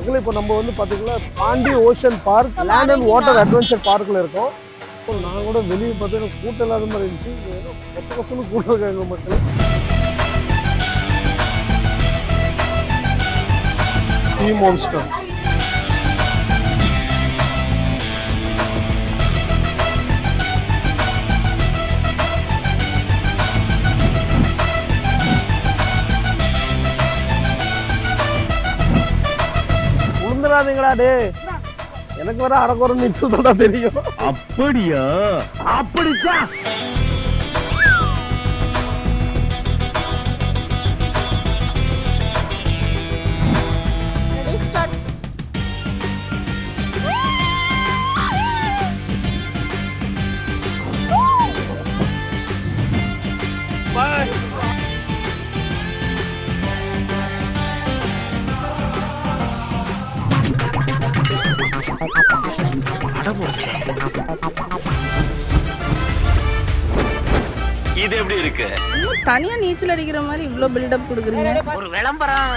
மக்களே இப்போ நம்ம வந்து பார்த்தீங்கன்னா Pondy ocean park land and water adventure பார்க்கில் இருக்கோம். நான் கூட வெளியே பார்த்தீங்கன்னா கூட்டம் இல்லாத மாதிரி இருந்துச்சு. கொசு கொசுன்னு கூட்டம் இருக்காங்க மக்கள். சீ மான்ஸ்டர் உளுந்துடாதீங்களா டே, எனக்கு வர அரைக்குறை நீச்சல் தான்டா தெரியும். அப்படியா? அப்படிச்சா? Ready, start. Bye. இது எப்படி இருக்கு? தனியா நீச்சல் அடிக்கிற மாதிரி இவ்ளோ பில்டப் கொடுக்குறீங்க. ஒரு விளம்பரம்.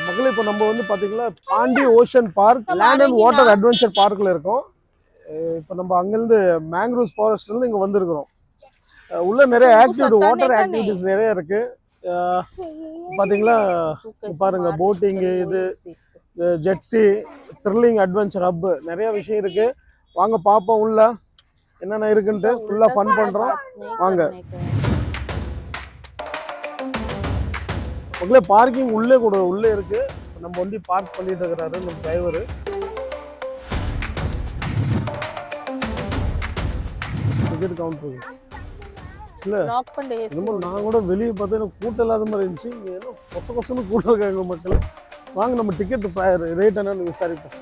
மக்களே இப்போ நம்ம வந்து பார்த்தீங்கன்னா Pondy ocean park land and water adventure பார்க்கில் இருக்கோம். இப்போ நம்ம அங்கேருந்து மேங்க்ரூவ்ஸ் ஃபாரஸ்ட்லேருந்து இங்கே வந்திருக்கிறோம். உள்ள நிறைய ஆக்டிவிட்டி, வாட்டர் ஆக்டிவிட்டிஸ் நிறைய இருக்கு. பார்த்தீங்களா பாருங்க, போட்டிங்கு, இது ஜெட்ஸி, த்ரில்லிங் அட்வென்ச்சர் ஹப், நிறைய விஷயம் இருக்கு. வாங்க பார்ப்போம் உள்ள என்னென்ன இருக்குன்ட்டு. ஃபுல்லாக ஃபன் பண்ணுறோம் வாங்க. மக்களே பார்க்கிங் உள்ளே இருக்கு. நம்ம வண்டி பார்க் பண்ணிட்டு இருக்கிறாரு நம்ம டிரைவர். டிக்கெட் கவுண்டர் இல்ல, நான் கூட வெளியே பார்த்தா கூட்டம் இல்லாத மாதிரி இருந்துச்சு. ஏன்னா கொச கொசன்னு கூட்டம் இருக்காங்க மக்கள். வாங்க நம்ம டிக்கெட் ரேட் என்னன்னு விசாரிப்போம்.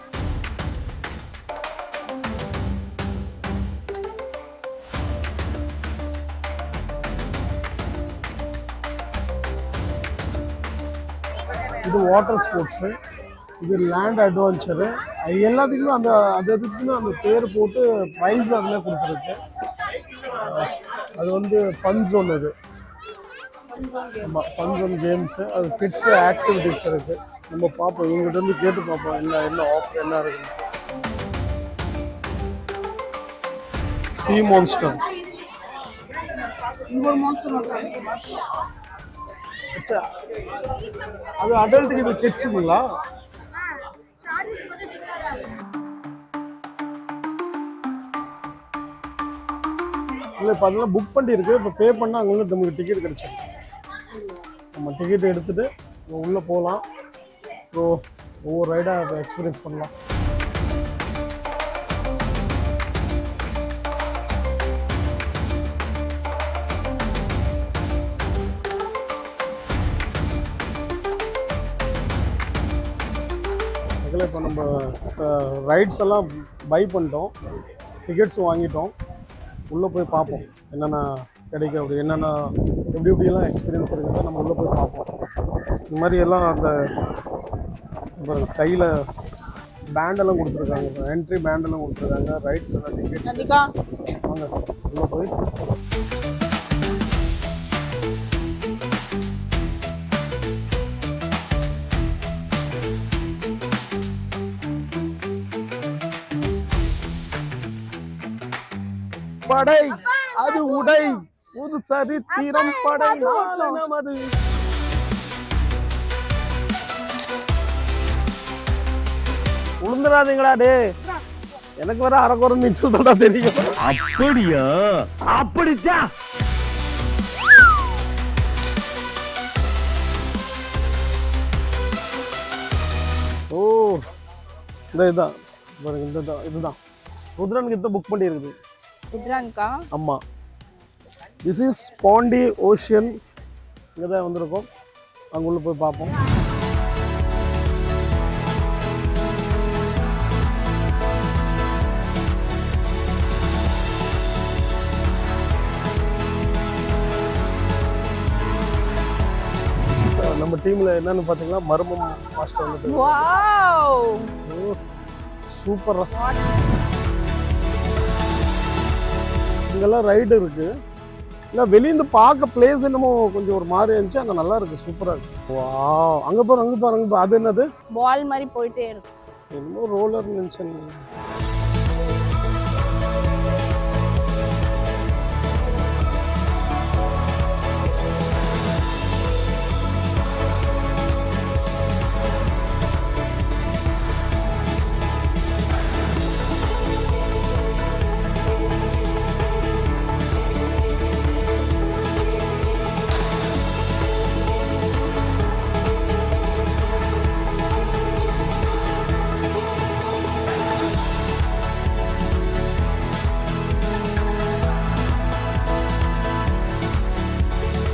இது வாட்டர் ஸ்போர்ட்ஸு, இது லேண்ட் அட்வென்ச்சரு, எல்லாத்துக்குமே அந்த இதுக்குன்னு அந்த பேர் போட்டு ப்ரைஸ் அதில் கொடுத்துருக்கு. அது வந்து ஃபன் ஜோன், அது ஆமாம் ஃபன் ஜோன் கேம்ஸு, அது கிட்ஸு ஆக்டிவிட்டிஸ் இருக்குது. நம்ம பார்ப்போம், இவங்ககிட்ட வந்து கேட்டு பார்ப்போம் என்ன ஆஃபர் என்ன இருக்குன்னு. சீ மான்ஸ்டர் அது அடல்ட்டுக்கு, இது கிட்ஸுங்களா? இல்லை இப்போ அதெல்லாம் புக் பண்ணியிருக்கு. இப்போ பே பண்ணால் அங்கே வந்து நமக்கு டிக்கெட் கிடைச்சிடும். நம்ம டிக்கெட் எடுத்துகிட்டு உள்ளே போகலாம். ஸோ ஒவ்வொரு ரைடாக எக்ஸ்பீரியன்ஸ் பண்ணலாம். இப்போ நம்ம ரைட்ஸ் எல்லாம் பை பண்ணிட்டோம், டிக்கெட்ஸும் வாங்கிட்டோம். உள்ளே போய் பார்ப்போம் என்னென்ன கிடைக்கும், அப்படி என்னென்ன எப்படியெல்லாம் எக்ஸ்பீரியன்ஸ் இருக்குதுன்னு நம்ம உள்ளே போய் பார்ப்போம். இந்த மாதிரி எல்லாம் அந்த கையில் பேண்டெல்லாம் கொடுத்துருக்காங்க, என்ட்ரி பேண்டெல்லாம் கொடுத்துருக்காங்க. ரைட்ஸ் எல்லாம் டிக்கெட்ஸ் வாங்க உள்ளே போய் படை அது உடை புது சரித்திரம் படை நமது. உளுந்துடாதீங்களா டே, எனக்கு வர அரைக்குறை நீச்சல் தான்டா தெரியும். அப்படியா? அப்படிச்சா? ஓ இதுதான் இதுதான் ருத்ரனுக்கு இதை புக் பண்ணியிருக்குது. ருத்ரான்கா? ஆமாம், திஸ் இஸ் பாண்டி ஓஷன். இங்கே தான் வந்திருக்கோம். அங்கே உள்ள போய் பார்ப்போம். நம்ம டீமில் என்னன்னு பார்த்தீங்கன்னா மர்மம் மாஸ்டர் வந்து வாவ் சூப்பராக. இங்கெல்லாம் ரைடு இருக்குது. இல்லை வெளியேந்து பார்க்க பிளேஸ் என்னமோ கொஞ்சம் ஒரு மாதிரி இருந்துச்சு. அங்கே நல்லா இருக்குது, சூப்பராக இருக்குது. வா அங்கே பாரு அங்கே பாரு அங்கே பாரு. அது என்னது? பால் மாதிரி போயிட்டே இருக்கு. என்னமோ ரோலர் நினச்சேன்.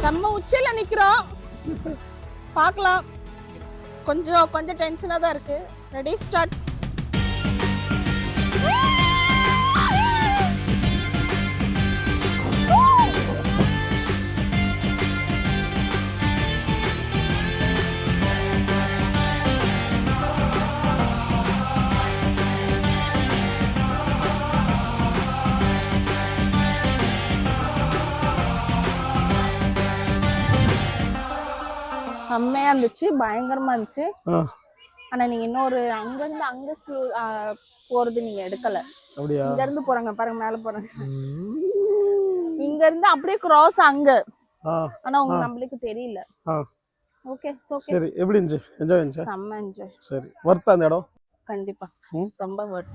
நம்ம உச்சில நிக்கிறோம். பார்க்கலாம். கொஞ்சம் டென்ஷனா தான் இருக்கு. Ready start. செம்மையா இருந்துச்சு, பயங்கரமா இருந்துச்சு. ஆனா நீங்க இன்னொரு அங்க போறது நீங்க எடுக்கல. அப்படியா? இங்க இருந்து போறாங்க பாருங்க, மேல போறாங்க. இங்க இருந்து அப்படியே கிராஸ் அங்க. ஆனா உங்க நம்மளுக்கு தெரியல. ஓகே சரி. எப்படி இருந்துச்சு? என்ஜாய் இருந்துச்சு? செம்ம என்ஜாய். சரி. வர்த்தா அந்த இடம்? கண்டிப்பா ரொம்ப வர்த்.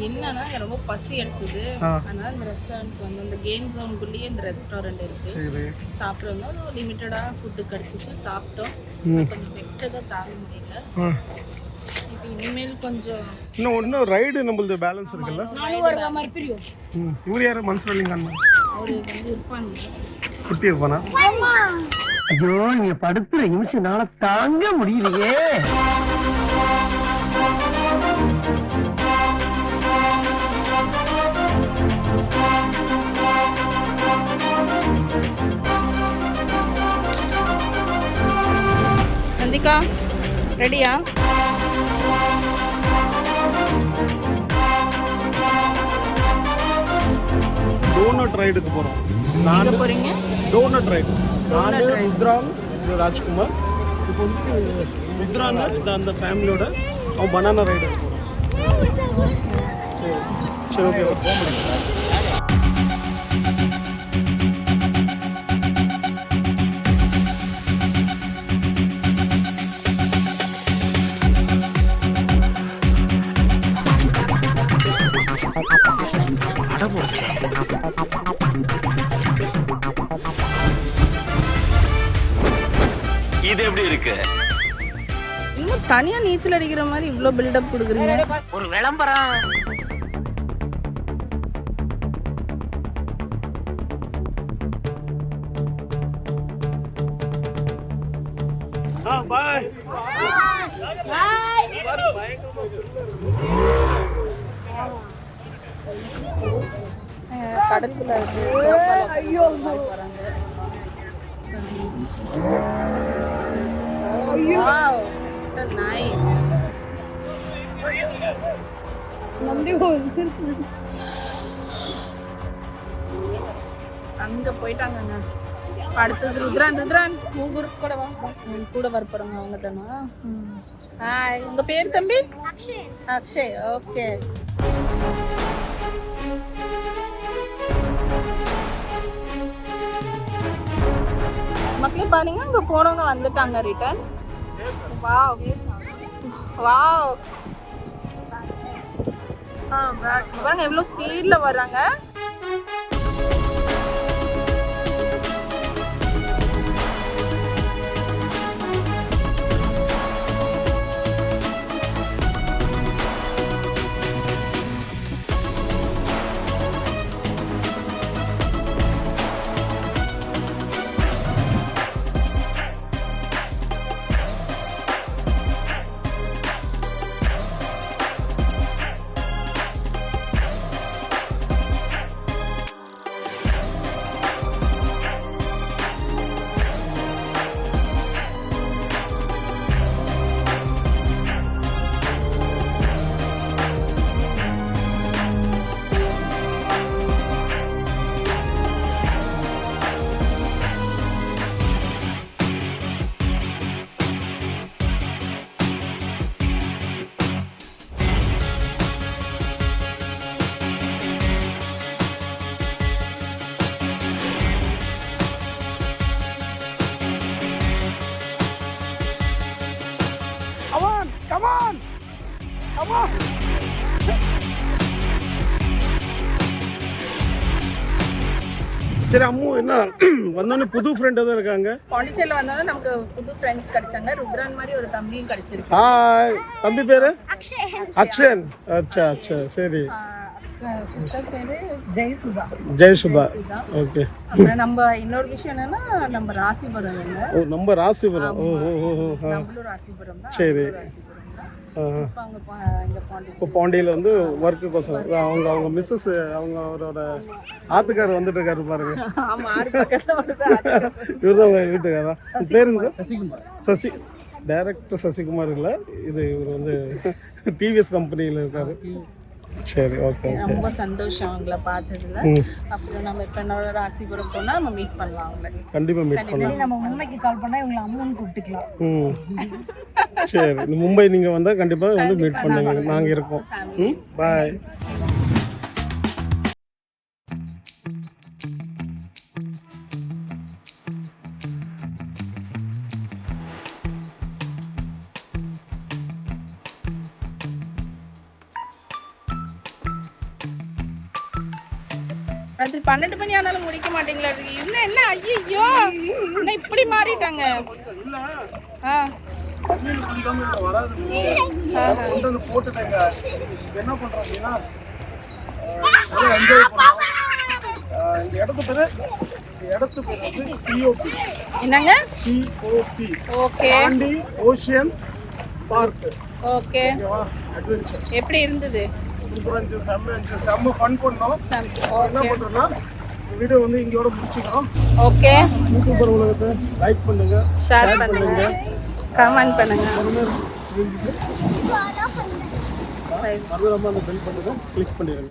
என்னன்னா ரொம்ப பசி எடுத்தது. அதனால இந்த ரெஸ்டாரண்ட் வந்து இந்த கேம் ஜோனுக்குள்ளேயே இந்த ரெஸ்டாரண்ட் இருக்கு. சாப்பிடுறோம், லிமிட்டடா ஃபுட்டு கிடைச்சிச்சு, சாப்பிட்டோம். கொஞ்சம் வெட்டதான் தாங்க முடியல. இப்போ இனிமேல் கொஞ்சம் இன்னும் ரைடு நம்மளது பேலன்ஸ் இருக்குல்ல. இவரு யாரு? மனசுலிங்க அவரு வந்து இருப்பாங்க. குட்டி இருப்பானா? ஐயோ நீங்க படுத்துற நிமிஷம்னால தாங்க முடியலையே. நந்திகா ரெடியா? டோனட் ரைடுக்கு போறோம். எங்க போறீங்க? Donut ride. நானு ருத்ரான், ராஜ்குமார். இப்போ வந்து ருத்ரான் அந்த ஃபேமிலியோட அவன் பனானா ரைடுக்கு போறோம். சரி ஓகே போக முடியும். இது எப்படி இருக்கு? இன்னும் தனியா நீச்சல் அடிக்கிற மாதிரி இவ்வளவு பில்டப் கொடுக்குறீங்க. ஒரு விளம்பரம். பாய் கடலுக்குள்ள அங்க போயிட்டாங்க. அடுத்தது ருத்ரான். ருத்ரான் உங்க கூட வா, கூட வர போறாங்க அவங்க தானா? ஹாய், உங்க பேர் தம்பி? அக்ஷய். ஓகே. மக்களே பாருங்க, இங்க போனவங்க வந்துட்டாங்க ரிட்டர்ன். வாவ் வாவ் பாருங்க எவ்வளோ ஸ்பீட்ல வர்றாங்க. Come on! Come on! சரி அம்மு என்ன வந்தோடனே புது ஃப்ரெண்டு தான் இருக்காங்க. பாண்டிச்சேரியில் வந்தோடனே நமக்கு புது ஃப்ரெண்ட்ஸ் கிடைச்சாங்க. ருத்ரான் மாதிரி ஒரு தம்பியும் கிடைச்சிருக்கு. ஹாய், தம்பி பேரு அக்ஷன். அச்சா அச்சா, சரி. சிஸ்டர் பேரு ஜெயசுதா. ஜெயசுதா, ஓகே. அப்புறம் நம்ம இன்னொரு விஷயம் என்னன்னா நம்ம ராசிபுரம் இல்லை. ஓ, நம்ம ராசிபுரம். ஓ ஓ ஓ, நம்மளும் ராசிபுரம் தான். சரி. இப்போ பாண்டியில் வந்து ஒர்க்கு கோசம் அவங்க மிஸ்ஸஸ் அவங்க அவரோட ஆத்துக்காரர் வந்துட்டு இருக்காரு பாருங்க. இவர் தான் உங்க வீட்டுக்காரா? பேருங்க சசி, டைரக்டர் சசிகுமார் இல்லை, இது இவர் வந்து டிவிஎஸ் கம்பெனியில் இருக்காரு. சரி, ஓகே. ரொம்ப சந்தோஷம் அவங்கள பார்த்ததுல. அப்புறம் நம்ம இப்போ என்னோட ராசிபுரம் போனால் நம்ம மீட் பண்ணலாம் அவங்கள. கண்டிப்பாக மீட் பண்ணலாம். நம்ம மும்பைக்கு கால் பண்ணால் இவங்களை அம்மான்னு கூப்பிட்டுக்கலாம். சரி, மும்பை நீங்கள் வந்தால் கண்டிப்பாக வந்து மீட் பண்ணுங்க, நாங்கள் இருக்கோம். பாய். ராத்திரி 12 மணி ஆனாலும் முடிக்க மாட்டீங்களா? இன்னும் என்ன? ஐயோ, இன்னும் இப்படி மாறிட்டாங்க. போட்டுட்டேங்க. என்ன பண்றோம் அப்படின்னா என்ஜாய் பண்ணுறோம். இந்த இடத்து பேர் வந்து டிஓபி. என்னங்க? TOP. Okay. Pondy ocean park. Okay. ஓகேவா? அட்வென்ச்சர் எப்படி இருந்தது? சூப்பராக இருந்துச்சு, செம்ம ஃபன் பண்ணோம். என்ன பண்ணுறோன்னா வீடியோ வந்து இங்கோட முடிச்சுக்கிறோம். ஓகே. யூடியூபர் உலகத்தை லைக் பண்ணுங்க, ஷேர் பண்ணுங்க, கமெண்ட் பண்ணுங்க. மறந்துடாம அந்த பெல் பண்ணுங்க, கிளிக் பண்ணிடுங்க.